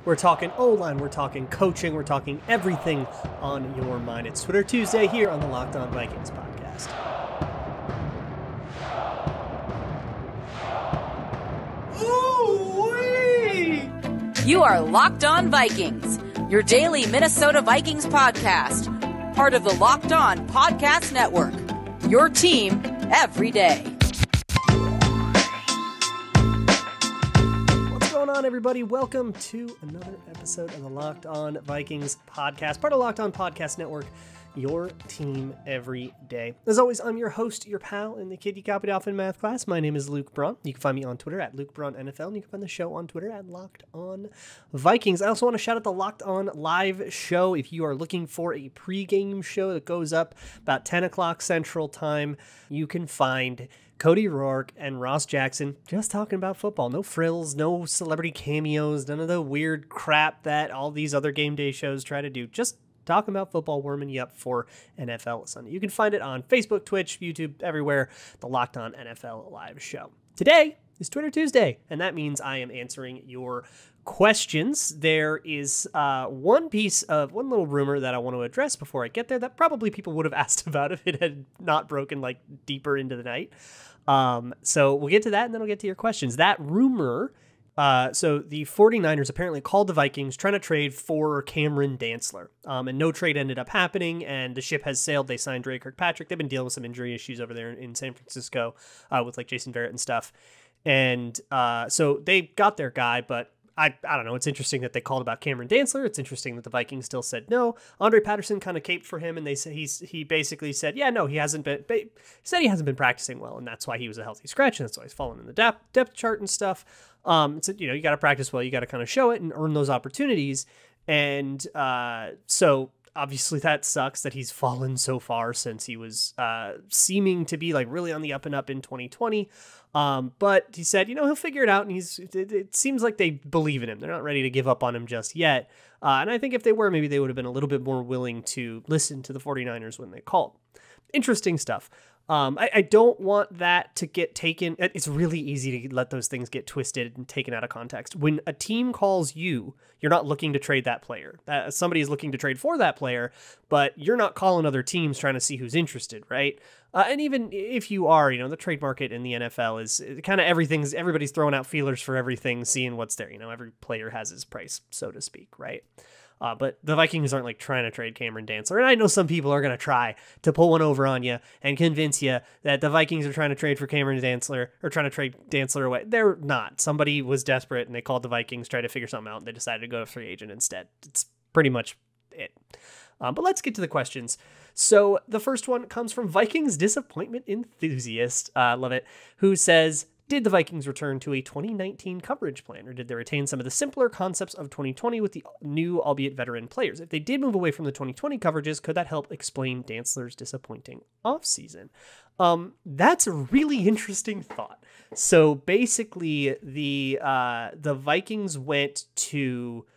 We're talking O-line, we're talking coaching, we're talking everything on your mind. It's Twitter Tuesday here on the Locked On Vikings podcast. Ooh-wee! You are Locked On Vikings, your daily Minnesota Vikings podcast, part of the Locked On Podcast Network, your team every day. On everybody, welcome to another episode of the Locked On Vikings podcast, part of Locked On Podcast Network, your team every day. As always, I'm your host, your pal, and the kid you copied off in math class. My name is Luke Braun. You can find me on Twitter at Luke Braun NFL, and you can find the show on Twitter at Locked On Vikings. I also want to shout out the Locked On live show. If you are looking for a pregame show that goes up about 10 o'clock Central Time, you can find Cody Rourke and Ross Jackson just talking about football. No frills, no celebrity cameos, none of the weird crap that all these other game day shows try to do. Just talking about football, warming you up for NFL Sunday. You can find it on Facebook, Twitch, YouTube, everywhere. The Locked On NFL live show. Today is Twitter Tuesday, and that means I am answering your questions. There is one little rumor that I want to address before I get there that probably people would have asked about if it had not broken like deeper into the night. So we'll get to that and then I'll get to your questions. That rumor, so the 49ers apparently called the Vikings trying to trade for Cameron Dantzler. And no trade ended up happening and the ship has sailed. They signed Dre Kirkpatrick. They've been dealing with some injury issues over there in San Francisco with like Jason Verrett and stuff. And so they got their guy, but I don't know. It's interesting that they called about Cameron Dantzler. It's interesting that the Vikings still said no. Andre Patterson kind of caped for him, and they said he basically said, yeah, no, he hasn't been practicing well, and that's why he was a healthy scratch, and that's why he's fallen in the depth chart and stuff. So, you got to practice well, you got to kind of show it and earn those opportunities, and so obviously that sucks that he's fallen so far since he was seeming to be like really on the up and up in 2020. But he said, he'll figure it out. And it seems like they believe in him. They're not ready to give up on him just yet. And I think if they were, maybe they would have been a little bit more willing to listen to the 49ers when they called. Interesting stuff. I don't want that to get taken. It's really easy to let those things get twisted and taken out of context. When a team calls you, you're not looking to trade that player. Somebody is looking to trade for that player, but you're not calling other teams trying to see who's interested, right? And even if you are, the trade market in the NFL is kind of everybody's throwing out feelers for everything, seeing what's there. Every player has his price, so to speak, right? But the Vikings aren't like trying to trade Cameron Dantzler. And I know some people are going to try to pull one over on you and convince you that the Vikings are trying to trade for Cameron Dantzler or trying to trade Dantzler away. They're not. Somebody was desperate and they called the Vikings, tried to figure something out, and they decided to go to free agent instead. It's pretty much it. But let's get to the questions. So the first one comes from Vikings Disappointment Enthusiast, love it, who says, did the Vikings return to a 2019 coverage plan, or did they retain some of the simpler concepts of 2020 with the new, albeit veteran players? If they did move away from the 2020 coverages, could that help explain Dantzler's disappointing offseason? That's a really interesting thought. So basically, the Vikings went to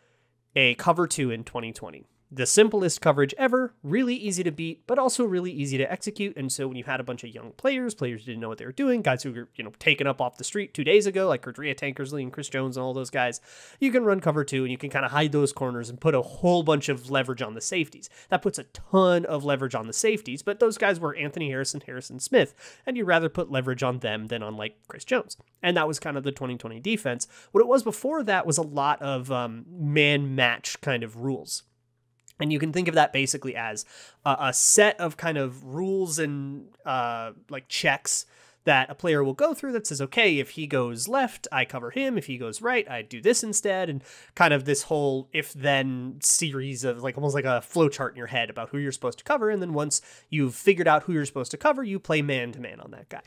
a cover 2 in 2020. The simplest coverage ever, really easy to beat, but also really easy to execute. And so when you had a bunch of young players didn't know what they were doing, guys who were, taken up off the street 2 days ago, like Cordrea Tankersley and Chris Jones and all those guys, you can run cover 2 and you can kind of hide those corners and put a whole bunch of leverage on the safeties. That puts a ton of leverage on the safeties, but those guys were Anthony Harrison, Harrison Smith, and you'd rather put leverage on them than on like Chris Jones. And that was kind of the 2020 defense. What it was before that was a lot of man match kind of rules. And you can think of that basically as a set of kind of rules and like checks that a player will go through that says, okay, if he goes left, I cover him. If he goes right, I do this instead. And kind of this whole if-then series of like almost like a flow chart in your head about who you're supposed to cover. And then once you've figured out who you're supposed to cover, you play man-to-man on that guy.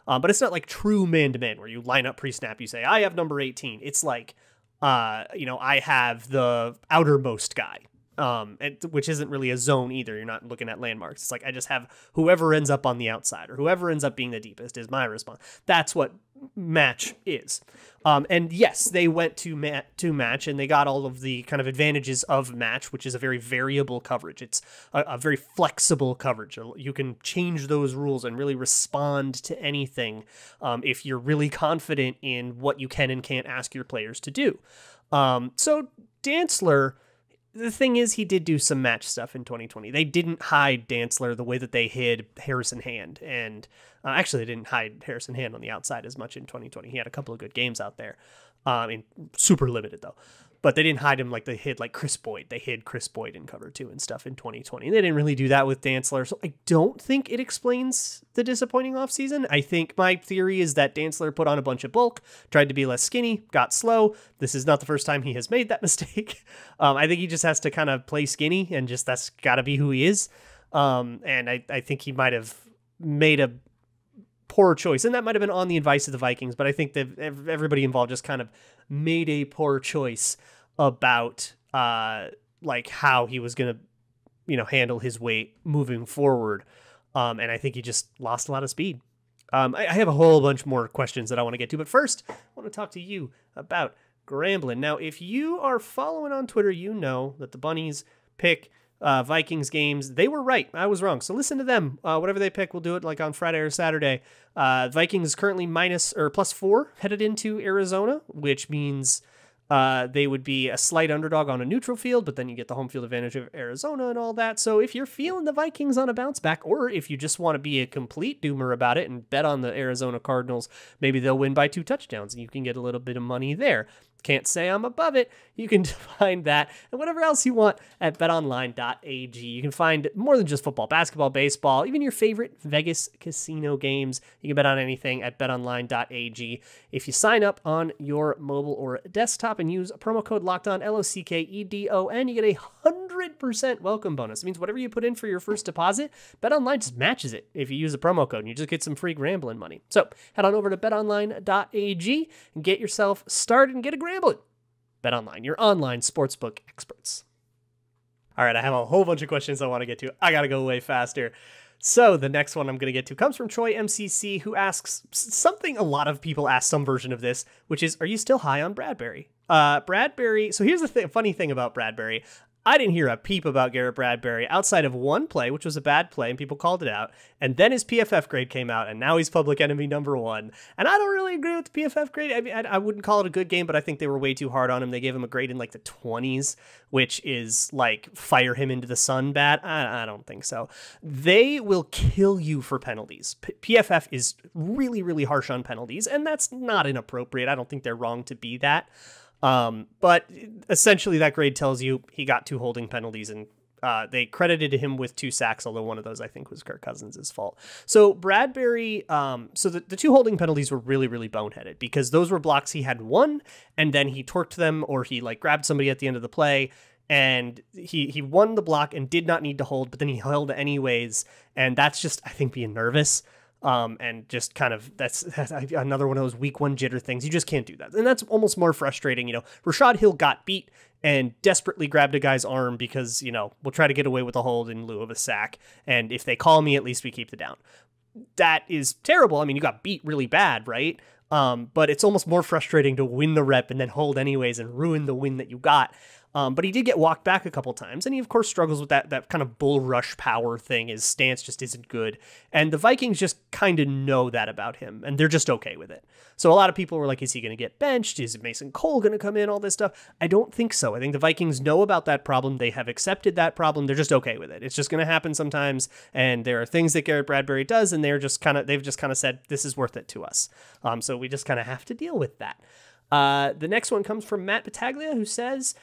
But it's not like true man-to-man where you line up pre-snap, you say, I have number 18. It's like, I have the outermost guy. Which isn't really a zone either. You're not looking at landmarks. It's like, I just have whoever ends up on the outside or whoever ends up being the deepest is my response. That's what match is. And yes, they went to match and they got all of the kind of advantages of match, which is a very variable coverage. It's a very flexible coverage. You can change those rules and really respond to anything if you're really confident in what you can and can't ask your players to do. So Dantzler, the thing is, he did do some match stuff in 2020. They didn't hide Dantzler the way that they hid Harrison Hand. And actually, they didn't hide Harrison Hand on the outside as much in 2020. He had a couple of good games out there. Super limited, though. But they didn't hide him like they hid like Chris Boyd. They hid Chris Boyd in cover 2 and stuff in 2020. They didn't really do that with Dantzler. So I don't think it explains the disappointing offseason. I think my theory is that Dantzler put on a bunch of bulk, tried to be less skinny, got slow. This is not the first time he has made that mistake. I think he just has to kind of play skinny, and just that's got to be who he is. And I think he might have made a poor choice, and that might have been on the advice of the Vikings, but I think that everybody involved just kind of made a poor choice about like how he was going to handle his weight moving forward, and I think he just lost a lot of speed. I have a whole bunch more questions that I want to get to, but first I want to talk to you about Grambling. Now, if you are following on Twitter, you know that the Bunnies pick Vikings games. They were right. I was wrong. So listen to them. Whatever they pick, we'll do it like on Friday or Saturday. Vikings currently +4 headed into Arizona, which means they would be a slight underdog on a neutral field, but then you get the home field advantage of Arizona and all that. So if you're feeling the Vikings on a bounce back, or if you just want to be a complete doomer about it and bet on the Arizona Cardinals, maybe they'll win by 2 touchdowns and you can get a little bit of money there. Can't say I'm above it. You can find that and whatever else you want at betonline.ag. You can find more than just football, basketball, baseball, even your favorite Vegas casino games. You can bet on anything at betonline.ag. If you sign up on your mobile or desktop and use promo code LOCKEDON, LOCKEDON, you get a 100% welcome bonus. It means whatever you put in for your first deposit, BetOnline just matches it if you use a promo code, and you just get some free Grambling money. So head on over to betonline.ag and get yourself started and get a Grambling. BetOnline, your online sportsbook experts. All right, I have a whole bunch of questions I want to get to. I got to go way faster. So the next one I'm going to get to comes from Troy MCC, who asks something a lot of people ask some version of this, which is, are you still high on Bradbury? Bradbury. So here's the funny thing about Bradbury. I didn't hear a peep about Garrett Bradbury outside of one play, which was a bad play, and people called it out. And then his PFF grade came out, and now he's public enemy #1. And I don't really agree with the PFF grade. I mean, I wouldn't call it a good game, but I think they were way too hard on him. They gave him a grade in like the 20s, which is like fire him into the sun bad. I don't think so. They will kill you for penalties. PFF is really, really harsh on penalties, and that's not inappropriate. I don't think they're wrong to be that. But essentially that grade tells you he got 2 holding penalties, and they credited him with 2 sacks, although one of those I think was Kirk Cousins' fault. So Bradbury, so the 2 holding penalties were really, really boneheaded, because those were blocks he had won, and then he torqued them, or he like grabbed somebody at the end of the play, and he won the block and did not need to hold, but then he held anyways. And that's just, I think, being nervous. And just kind of, that's another one of those week 1 jitter things. You just can't do that. And that's almost more frustrating. Rashad Hill got beat and desperately grabbed a guy's arm because, we'll try to get away with a hold in lieu of a sack. And if they call me, at least we keep the down. That is terrible. I mean, you got beat really bad, right? But it's almost more frustrating to win the rep and then hold anyways and ruin the win that you got. But he did get walked back a couple times, and he, of course, struggles with that kind of bull rush power thing. His stance just isn't good, and the Vikings just kind of know that about him, and they're just okay with it. So a lot of people were like, is he going to get benched? Is Mason Cole going to come in? All this stuff. I don't think so. I think the Vikings know about that problem. They have accepted that problem. They're just okay with it. It's just going to happen sometimes, and there are things that Garrett Bradbury does, and they've just kind of said, this is worth it to us. So we just kind of have to deal with that. The next one comes from Matt Battaglia, who says,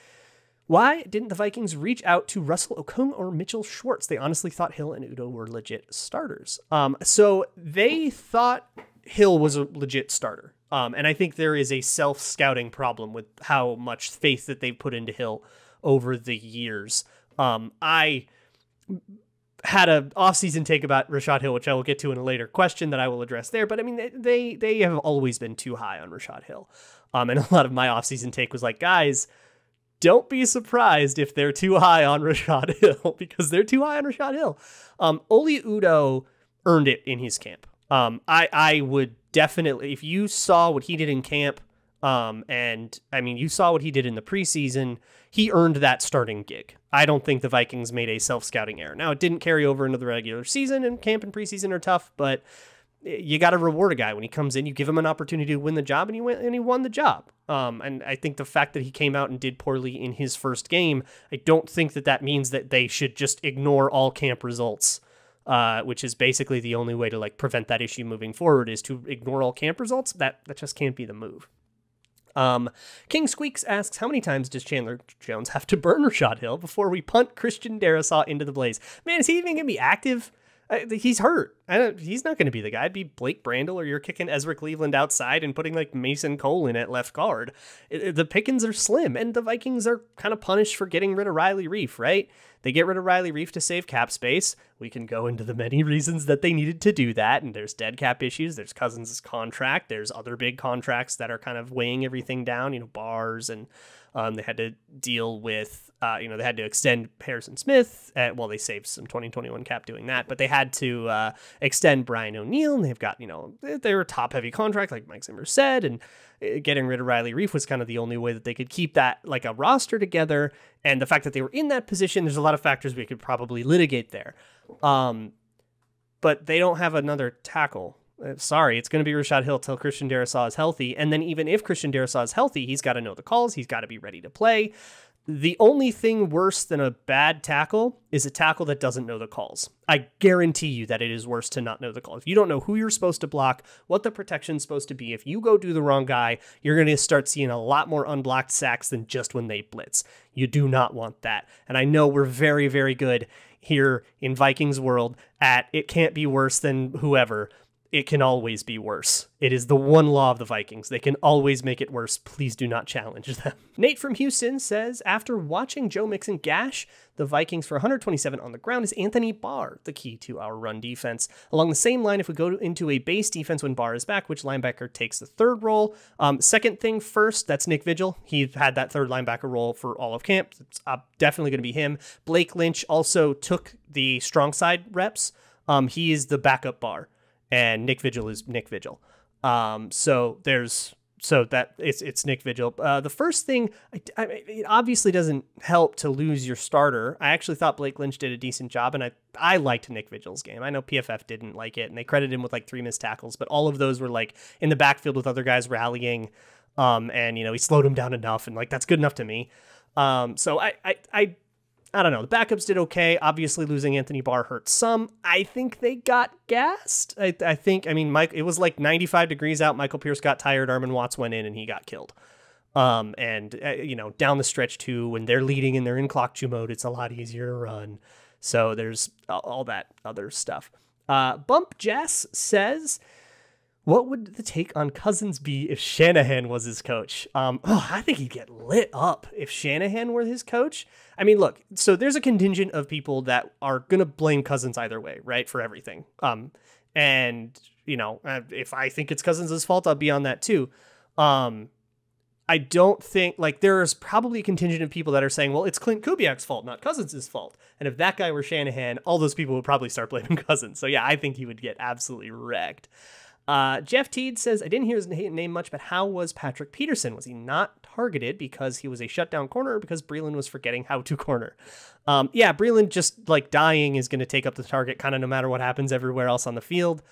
why didn't the Vikings reach out to Russell Okung or Mitchell Schwartz? They honestly thought Hill and Udoh were legit starters. So they thought Hill was a legit starter. And I think there is a self-scouting problem with how much faith that they've put into Hill over the years. I had an offseason take about Rashad Hill, which I will get to in a later question that I will address there. But I mean, they have always been too high on Rashad Hill. And a lot of my offseason take was like, guys, don't be surprised if they're too high on Rashad Hill, because they're too high on Rashad Hill. Oli Udoh earned it in his camp. I would definitely, if you saw what he did in camp, and I mean, you saw what he did in the preseason, he earned that starting gig. I don't think the Vikings made a self-scouting error. Now, it didn't carry over into the regular season, and camp and preseason are tough, but you got to reward a guy when he comes in. You give him an opportunity to win the job, and he won the job. And I think the fact that he came out and did poorly in his first game, I don't think that means that they should just ignore all camp results, which is basically the only way to like prevent that issue moving forward is to ignore all camp results. That just can't be the move. King Squeaks asks, how many times does Chandler Jones have to burn Rashad Hill before we punt Christian Darrisaw into the blaze? Man, is he even going to be active? He's hurt. He's not going to be the guy. It'd be Blake Brandel, or you're kicking Ezra Cleveland outside and putting like Mason Cole in at left guard. The pickings are slim, and the Vikings are kind of punished for getting rid of Riley Reif, right? They get rid of Riley Reif to save cap space. We can go into the many reasons that they needed to do that, and there's dead cap issues. There's Cousins' contract. There's other big contracts that are kind of weighing everything down, bars, and they had to deal with, they had to extend Harrison Smith. They saved some 2021 cap doing that, but they had to extend Brian O'Neill, and they've got, they were a top-heavy contract, like Mike Zimmer said, and getting rid of Riley Reif was kind of the only way that they could keep that, like, a roster together, and the fact that they were in that position, there's a lot of factors we could probably litigate there. But they don't have another tackle. Sorry, it's going to be Rashad Hill till Christian Darrisaw is healthy. And then even if Christian Darrisaw is healthy, he's got to know the calls. He's got to be ready to play. The only thing worse than a bad tackle is a tackle that doesn't know the calls. I guarantee you that it is worse to not know the calls. If you don't know who you're supposed to block, what the protection's supposed to be, if you go do the wrong guy, you're going to start seeing a lot more unblocked sacks than just when they blitz. You do not want that. And I know we're very, very good here in Vikings world at it can't be worse than whoever. It can always be worse. It is the one law of the Vikings. They can always make it worse. Please do not challenge them. Nate from Houston says, after watching Joe Mixon gash the Vikings for 127 on the ground, is Anthony Barr the key to our run defense? Along the same line, if we go into a base defense when Barr is back, which linebacker takes the third role? Second thing first, that's Nick Vigil. He had that third linebacker role for all of camp. It's definitely going to be him. Blake Lynch also took the strong side reps. He is the backup Barr. And Nick Vigil is Nick Vigil. So it's Nick Vigil. The first thing, it obviously doesn't help to lose your starter. I actually thought Blake Lynch did a decent job, and I liked Nick Vigil's game. I know PFF didn't like it, and they credited him with like 3 missed tackles, but all of those were like in the backfield with other guys rallying. And he slowed him down enough, and like that's good enough to me. So I don't know. The backups did okay. Obviously, losing Anthony Barr hurt some. I think they got gassed. Mike, it was like 95 degrees out. Michael Pierce got tired. Armin Watts went in and he got killed. Down the stretch too, when they're leading and they're in clock chew mode, it's a lot easier to run. So there's all that other stuff. Bump Jess says, what would the take on Cousins be if Shanahan was his coach? I think he'd get lit up if Shanahan were his coach. I mean, look, so there's a contingent of people that are going to blame Cousins either way, right, for everything. If I think it's Cousins' fault, I'll be on that too. I don't think, like, there's probably a contingent of people that are saying, well, it's Clint Kubiak's fault, not Cousins' fault. And if that guy were Shanahan, all those people would probably start blaming Cousins. So yeah, I think he would get absolutely wrecked. Jeff Teed says, I didn't hear his name much, but how was Patrick Peterson? Was he not targeted because he was a shutdown corner or because Breeland was forgetting how to corner? Breeland just like dying is going to take up the target kind of no matter what happens everywhere else on the field.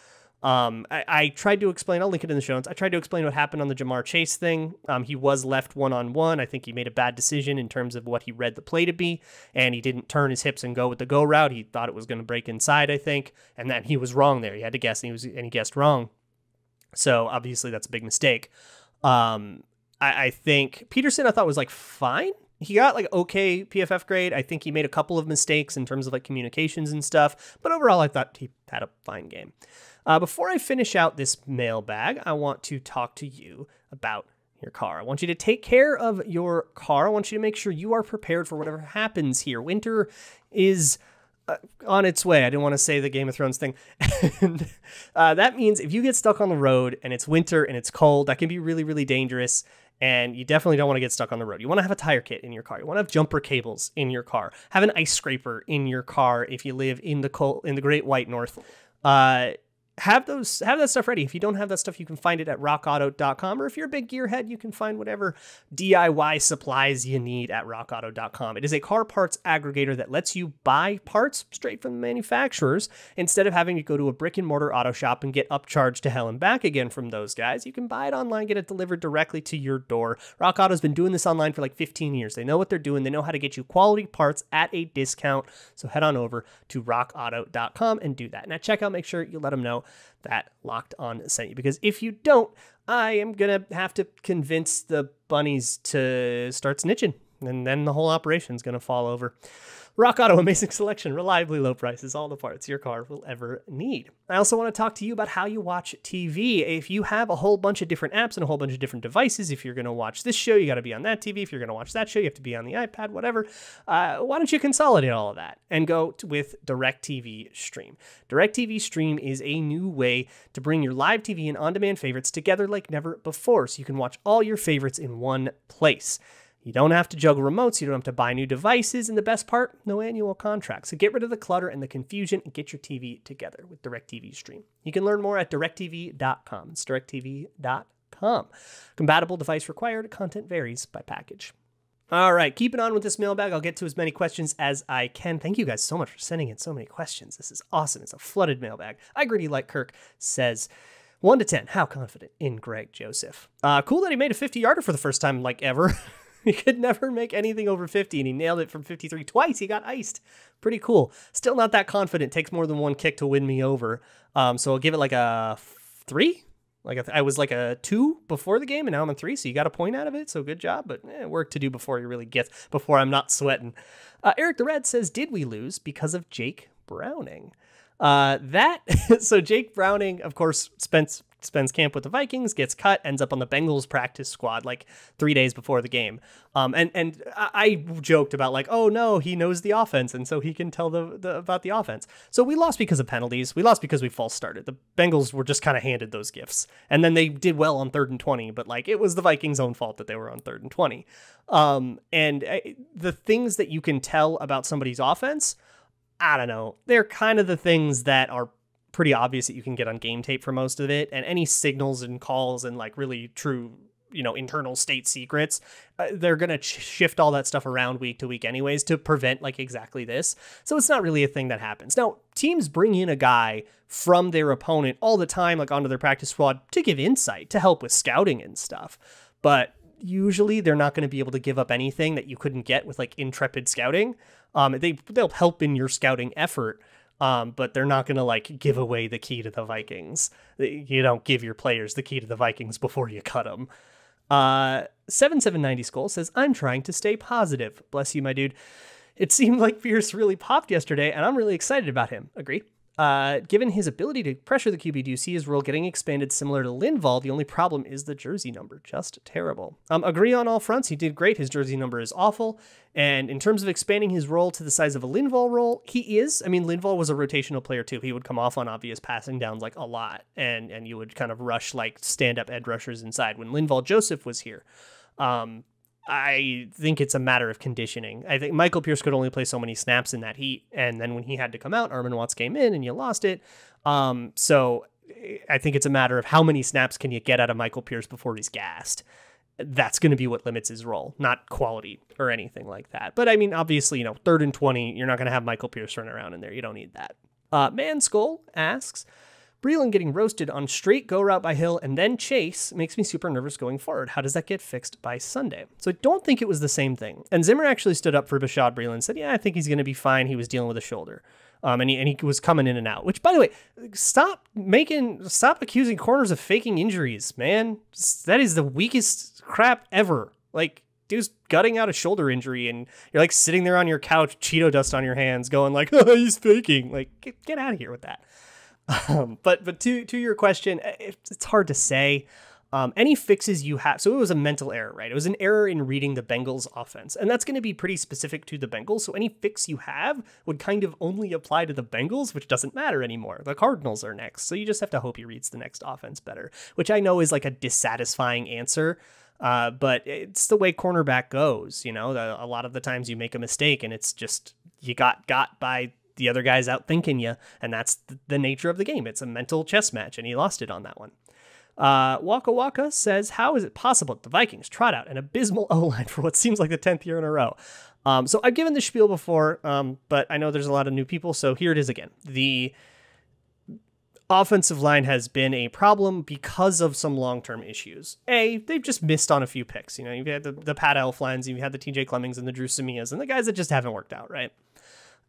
I tried to explain, I'll link it in the show notes. I tried to explain what happened on the Jamar Chase thing. He was left one-on-one. I think he made a bad decision in terms of what he read the play to be, and he didn't turn his hips and go with the go route. He thought it was going to break inside, I think, and then he was wrong there. He had to guess, and he guessed wrong. So obviously that's a big mistake. I think Peterson, I thought was like fine. He got like okay PFF grade. I think he made a couple of mistakes in terms of like communications and stuff, but overall I thought he had a fine game. Before I finish out this mailbag, I want to talk to you about your car. I want you to take care of your car. I want you to make sure you are prepared for whatever happens here. Winter is on its way. I didn't want to say the Game of Thrones thing. And that means if you get stuck on the road and it's winter and it's cold, that can be really, really dangerous. And you definitely don't want to get stuck on the road. You want to have a tire kit in your car. You want to have jumper cables in your car. Have an ice scraper in your car if you live in the Great White North. have that stuff ready. If you don't have that stuff, you can find it at rockauto.com, or if you're a big gearhead, you can find whatever DIY supplies you need at rockauto.com. It is a car parts aggregator that lets you buy parts straight from the manufacturers instead of having to go to a brick and mortar auto shop and get upcharged to hell and back again from those guys. You can buy it online, get it delivered directly to your door. Rock Auto's been doing this online for like 15 years. They know what they're doing. They know how to get you quality parts at a discount. So head on over to rockauto.com and do that. And at checkout, make sure you let them know that Locked On sent you, because if you don't, I am gonna have to convince the bunnies to start snitching, and then the whole operation's gonna fall over. Rock Auto, amazing selection, reliably low prices, all the parts your car will ever need. I also want to talk to you about how you watch TV. If you have a whole bunch of different apps and a whole bunch of different devices, if you're going to watch this show, you got to be on that TV. If you're going to watch that show, you have to be on the iPad, whatever. Why don't you consolidate all of that and go with DirecTV Stream? DirecTV Stream is a new way to bring your live TV and on-demand favorites together like never before, so you can watch all your favorites in one place. You don't have to juggle remotes, you don't have to buy new devices, and the best part, no annual contract. So get rid of the clutter and the confusion and get your TV together with DirecTV Stream. You can learn more at directv.com. It's directv.com. Compatible device required, content varies by package. All right, keeping on with this mailbag, I'll get to as many questions as I can. Thank you guys so much for sending in so many questions. This is awesome. It's a flooded mailbag. I Gritty Like Kirk says, 1 to 10, how confident in Greg Joseph? Cool that he made a 50-yarder for the first time, like, ever. He could never make anything over 50, and he nailed it from 53 twice. He got iced. Pretty cool. Still not that confident. Takes more than one kick to win me over. So I'll give it like a 3. I was like a 2 before the game, and now I'm a 3, so you got a point out of it, so good job. But work to do before he really gets, before I'm not sweating. Eric the Red says, did we lose because of Jake Browning? So Jake Browning, of course, spends camp with the Vikings, gets cut, ends up on the Bengals practice squad like 3 days before the game. And I joked about like, oh no, he knows the offense, and so he can tell about the offense. So we lost because of penalties. We lost because we false started. The Bengals were just kind of handed those gifts, and then they did well on 3rd and 20, but like it was the Vikings' own fault that they were on 3rd and 20. The things that you can tell about somebody's offense, I don't know, they're kind of the things that are pretty obvious that you can get on game tape for most of it, and any signals and calls and like really true, internal state secrets, they're going to shift all that stuff around week to week anyways to prevent like exactly this. So it's not really a thing that happens. Now, teams bring in a guy from their opponent all the time, like onto their practice squad to give insight, to help with scouting and stuff. But usually they're not going to be able to give up anything that you couldn't get with like intrepid scouting. They'll help in your scouting effort. But they're not going to like give away the key to the Vikings. You don't give your players the key to the Vikings before you cut them. 7790 Skull says, I'm trying to stay positive. Bless you, my dude. It seemed like Pierce really popped yesterday, and I'm really excited about him. Agree. Given his ability to pressure the QB, do you see his role getting expanded similar to Linval? The only problem is the jersey number. Just terrible. Agree on all fronts. He did great. His jersey number is awful. And in terms of expanding his role to the size of a Linval role, he is. I mean, Linval was a rotational player too. He would come off on obvious passing downs like a lot. And you would kind of rush like stand-up edge rushers inside when Linval Joseph was here. I think it's a matter of conditioning. I think Michael Pierce could only play so many snaps in that heat. And then when he had to come out, Armin Watts came in and you lost it. So I think it's a matter of how many snaps can you get out of Michael Pierce before he's gassed. That's going to be what limits his role, not quality or anything like that. But I mean, obviously, 3rd and 20, you're not going to have Michael Pierce running around in there. You don't need that. Man Skull asks, Breland getting roasted on straight go route by Hill and then chase makes me super nervous going forward. How does that get fixed by Sunday? So I don't think it was the same thing. And Zimmer actually stood up for Bashad Breland and said, yeah, I think he's going to be fine. He was dealing with a shoulder. And he was coming in and out, which, by the way, stop accusing corners of faking injuries, man. That is the weakest crap ever. Like, dude's gutting out a shoulder injury and you're like sitting there on your couch, Cheeto dust on your hands going like, oh, he's faking. Like, get out of here with that. But to your question, it's hard to say. Any fixes you have, so it was a mental error, right? It was an error in reading the Bengals offense, and that's going to be pretty specific to the Bengals. So any fix you have would kind of only apply to the Bengals, which doesn't matter anymore. The Cardinals are next, so you just have to hope he reads the next offense better, which I know is like a dissatisfying answer. But it's the way cornerback goes, a lot of the times you make a mistake and it's just, you got by the other guy's out thinking you, and that's the nature of the game. It's a mental chess match, and he lost it on that one. Waka Waka says, how is it possible that the Vikings trot out an abysmal O-line for what seems like the 10th year in a row? So I've given the spiel before, but I know there's a lot of new people, so here it is again. The offensive line has been a problem because of some long-term issues. They've just missed on a few picks. You know, you've had the Pat Elflines, you've had the TJ Clemmings and the Drew Samias, and the guys that just haven't worked out, right?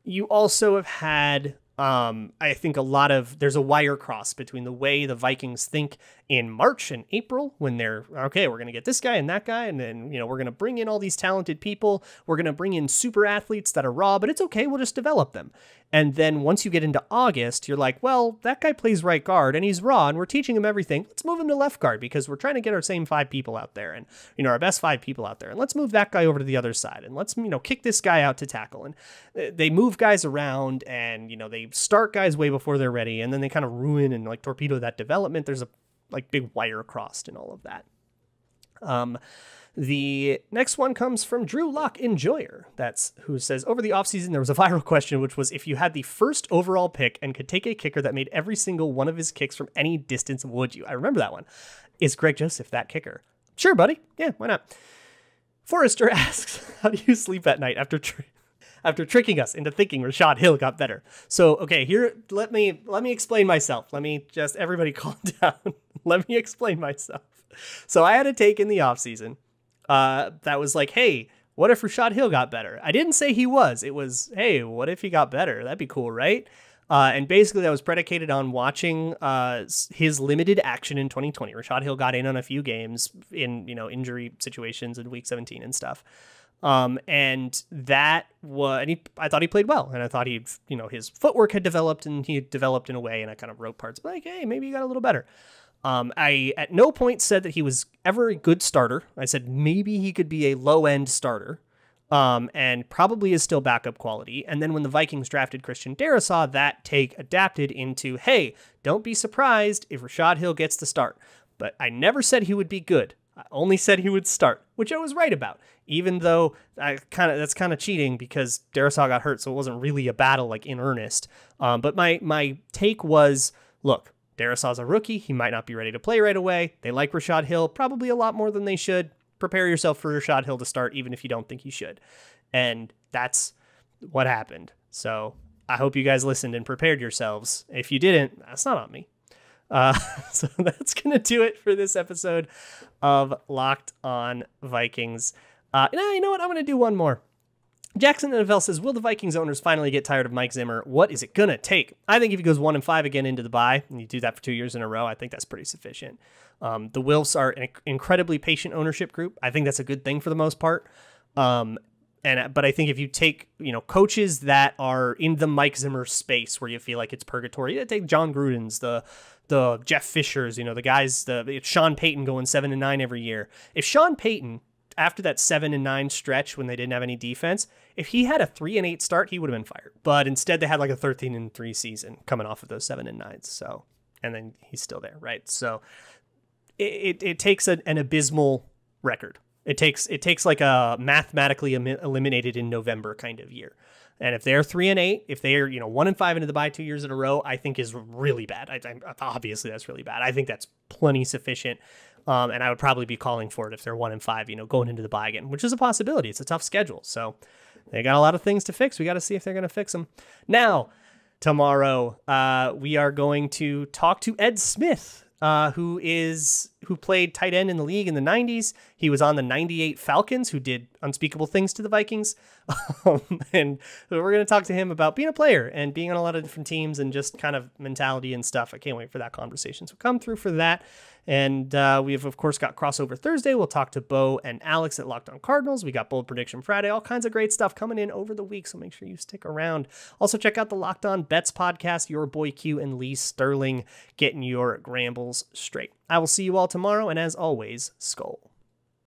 You also have had, I think there's a wire cross between the way the Vikings think in March and April when they're, okay, we're going to get this guy and that guy, and then, you know, we're going to bring in all these talented people. We're going to bring in super athletes that are raw, but it's okay. We'll just develop them. And then once you get into August, you're like, well, that guy plays right guard and he's raw and we're teaching him everything. Let's move him to left guard because we're trying to get our same 5 people out there and, you know, our best 5 people out there. And let's move that guy over to the other side and let's, you know, kick this guy out to tackle. And they move guys around and, you know, they start guys way before they're ready. And then they kind of ruin and like torpedo that development. There's a like big wire crossed and all of that. The next one comes from Drew Lock Enjoyer. That's who says, over the offseason, there was a viral question, which was, if you had the first overall pick and could take a kicker that made every single one of his kicks from any distance, would you? I remember that one. Is Greg Joseph that kicker? Sure, buddy. Yeah, why not? Forrester asks, how do you sleep at night after tricking us into thinking Rashad Hill got better? So, okay, here, let me explain myself. Everybody calm down. Let me explain myself. So I had a take in the offseason. That was like, hey, what if Rashad Hill got better? I didn't say he was. It was, hey, what if he got better? That'd be cool, right? And basically that was predicated on watching his limited action in 2020. Rashad Hill got in on a few games in, you know, injury situations in week 17 and stuff. And that was, I thought he played well, and I thought his footwork had developed, and he developed in a way, and I kind of wrote parts like, hey, maybe he got a little better. I at no point said that he was ever a good starter. I said maybe he could be a low-end starter, and probably is still backup quality. And then when the Vikings drafted Christian Darrisaw, that take adapted into, hey, don't be surprised if Rashad Hill gets the start. But I never said he would be good. I only said he would start, which I was right about, even though that's kind of cheating because Darrisaw got hurt, so it wasn't really a battle like in earnest. But my take was, look, Darrisaw's a rookie. He might not be ready to play right away. They like Rashad Hill probably a lot more than they should. Prepare yourself for Rashad Hill to start, even if you don't think he should. And that's what happened. So I hope you guys listened and prepared yourselves. If you didn't, that's not on me. So that's going to do it for this episode of Locked On Vikings. You know what? I'm going to do one more. Jackson NFL says, will the Vikings owners finally get tired of Mike Zimmer? What is it going to take? I think if he goes 1-5 again into the bye, and you do that for 2 years in a row, I think that's pretty sufficient. The Wilfs are an incredibly patient ownership group. I think that's a good thing for the most part. But I think if you take, coaches that are in the Mike Zimmer space where you feel like it's purgatory, you take John Gruden's, the Jeff Fishers, the guys, the Sean Payton going 7-9 every year. If Sean Payton, after that 7-9 stretch when they didn't have any defense, if he had a 3-8 start, he would have been fired. But instead, they had like a 13-3 season coming off of those 7-9s. So, and then he's still there, right? So, it takes an abysmal record. It takes like a mathematically eliminated in November kind of year. And if they're 3-8, if they're 1-5 into the bye 2 years in a row, I think is really bad. Obviously that's really bad. I think that's plenty sufficient. And I would probably be calling for it if they're 1-5, going into the bye again, which is a possibility. It's a tough schedule. So they got a lot of things to fix. We got to see if they're going to fix them. Now, tomorrow, we are going to talk to Ed Smith, who played tight end in the league in the 90s. He was on the 98 Falcons, who did unspeakable things to the Vikings. And we're going to talk to him about being a player and being on a lot of different teams and just kind of mentality and stuff. I can't wait for that conversation. So come through for that. And we have, of course, got Crossover Thursday. We'll talk to Bo and Alex at Locked On Cardinals. We got Bold Prediction Friday. All kinds of great stuff coming in over the week, so make sure you stick around. Also, check out the Locked On Bets podcast. Your boy Q and Lee Sterling getting your grambles straight. I will see you all tomorrow, and as always, Skol.